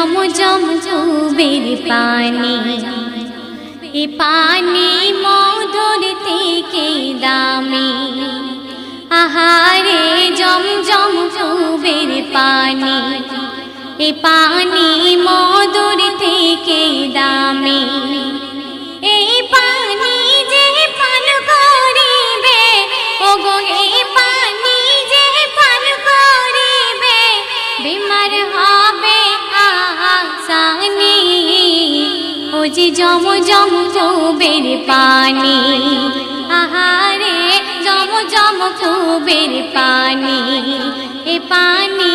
জমজম কুবের পানি, এ পানি মধুর থেকে দামি। আহারে জমজম কুবের পানি, এ পানি মধুর থেকে দামি। এই পানি যে পান করিবে, ওগো এই পানি যে পান করিবে, বিমার হবে আসানি। ও যে জমজম কুবের পানি, আহারে জমজম কুবের পানি, এ পানি